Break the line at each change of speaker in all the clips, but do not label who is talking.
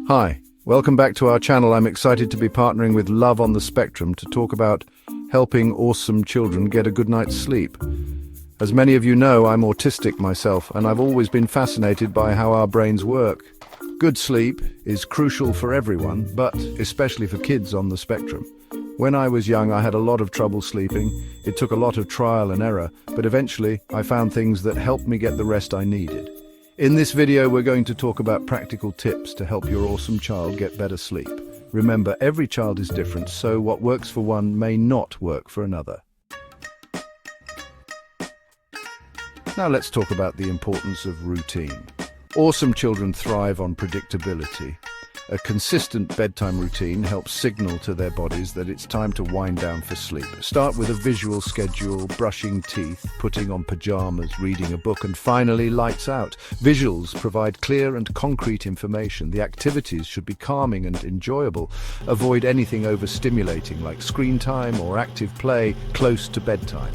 Hi, welcome back to our channel. I'm excited to be partnering with Love on the Spectrum to talk about helping awesome children get a good night's sleep. As many of you know, I'm autistic myself, and I've always been fascinated by how our brains work. Good sleep is crucial for everyone, but especially for kids on the spectrum. When I was young, I had a lot of trouble sleeping. It took a lot of trial and error, but eventually I found things that helped me get the rest I needed. In this video, we're going to talk about practical tips to help your awesome child get better sleep. Remember, every child is different, so what works for one may not work for another. Now let's talk about the importance of routine. Awesome children thrive on predictability. A consistent bedtime routine helps signal to their bodies that it's time to wind down for sleep. Start with a visual schedule, brushing teeth, putting on pajamas, reading a book, and finally lights out. Visuals provide clear and concrete information. The activities should be calming and enjoyable. Avoid anything overstimulating like screen time or active play close to bedtime.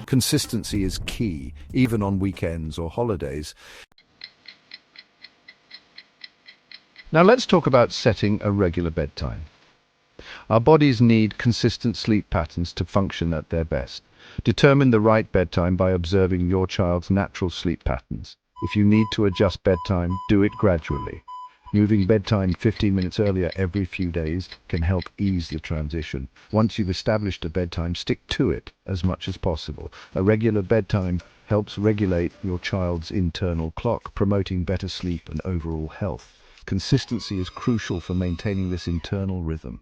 Consistency is key, even on weekends or holidays. Now let's talk about setting a regular bedtime. Our bodies need consistent sleep patterns to function at their best. Determine the right bedtime by observing your child's natural sleep patterns. If you need to adjust bedtime, do it gradually. Moving bedtime 15 minutes earlier every few days can help ease the transition. Once you've established a bedtime, stick to it as much as possible. A regular bedtime helps regulate your child's internal clock, promoting better sleep and overall health. Consistency is crucial for maintaining this internal rhythm.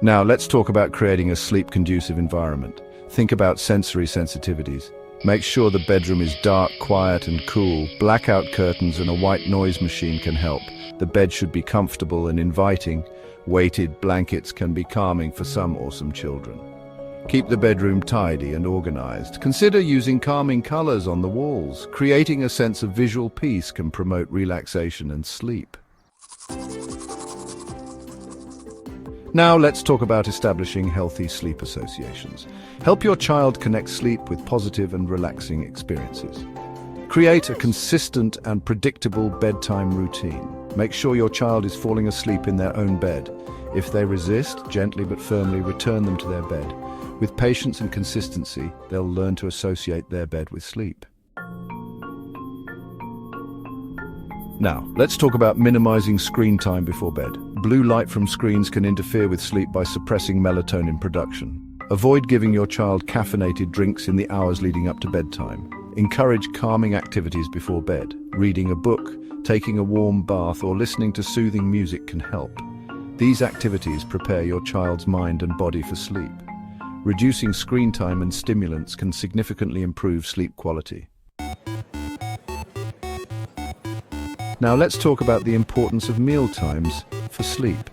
Now, let's talk about creating a sleep-conducive environment. Think about sensory sensitivities. Make sure the bedroom is dark, quiet, and cool. Blackout curtains and a white noise machine can help. The bed should be comfortable and inviting. Weighted blankets can be calming for some awesome children. Keep the bedroom tidy and organized. Consider using calming colors on the walls. Creating a sense of visual peace can promote relaxation and sleep. Now let's talk about establishing healthy sleep associations. Help your child connect sleep with positive and relaxing experiences. Create a consistent and predictable bedtime routine. Make sure your child is falling asleep in their own bed. If they resist, gently but firmly return them to their bed. With patience and consistency, they'll learn to associate their bed with sleep. Now, let's talk about minimizing screen time before bed. Blue light from screens can interfere with sleep by suppressing melatonin production. Avoid giving your child caffeinated drinks in the hours leading up to bedtime. Encourage calming activities before bed. Reading a book, taking a warm bath, or listening to soothing music can help. These activities prepare your child's mind and body for sleep. Reducing screen time and stimulants can significantly improve sleep quality. Now let's talk about the importance of mealtimes for sleep.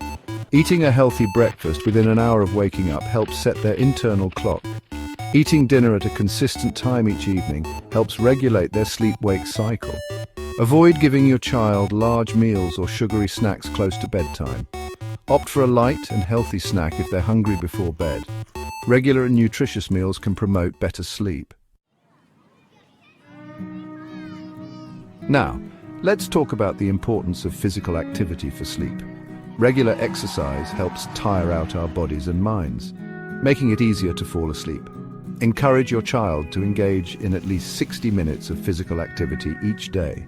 Eating a healthy breakfast within an hour of waking up helps set their internal clock. Eating dinner at a consistent time each evening helps regulate their sleep-wake cycle. Avoid giving your child large meals or sugary snacks close to bedtime. Opt for a light and healthy snack if they're hungry before bed. Regular and nutritious meals can promote better sleep. Now, let's talk about the importance of physical activity for sleep. Regular exercise helps tire out our bodies and minds, making it easier to fall asleep. Encourage your child to engage in at least 60 minutes of physical activity each day.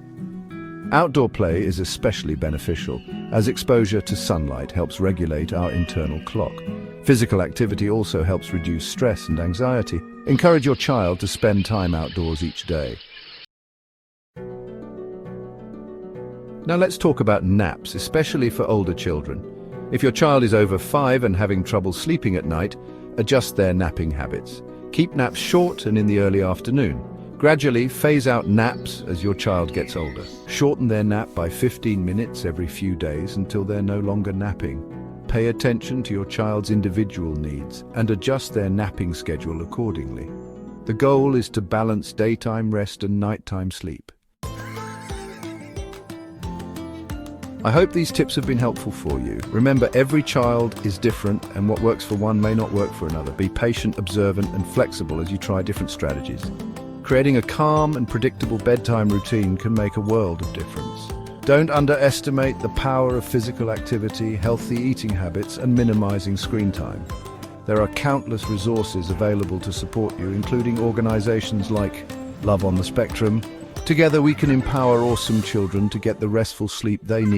Outdoor play is especially beneficial, as exposure to sunlight helps regulate our internal clock. Physical activity also helps reduce stress and anxiety. Encourage your child to spend time outdoors each day. Now let's talk about naps, especially for older children. If your child is over 5 and having trouble sleeping at night, adjust their napping habits. Keep naps short and in the early afternoon. Gradually phase out naps as your child gets older. Shorten their nap by 15 minutes every few days until they're no longer napping. Pay attention to your child's individual needs and adjust their napping schedule accordingly. The goal is to balance daytime rest and nighttime sleep. I hope these tips have been helpful for you. Remember, every child is different and what works for one may not work for another. Be patient, observant, and flexible as you try different strategies. Creating a calm and predictable bedtime routine can make a world of difference. Don't underestimate the power of physical activity, healthy eating habits, and minimizing screen time. There are countless resources available to support you, including organizations like Love on the Spectrum. Together we can empower awesome children to get the restful sleep they need.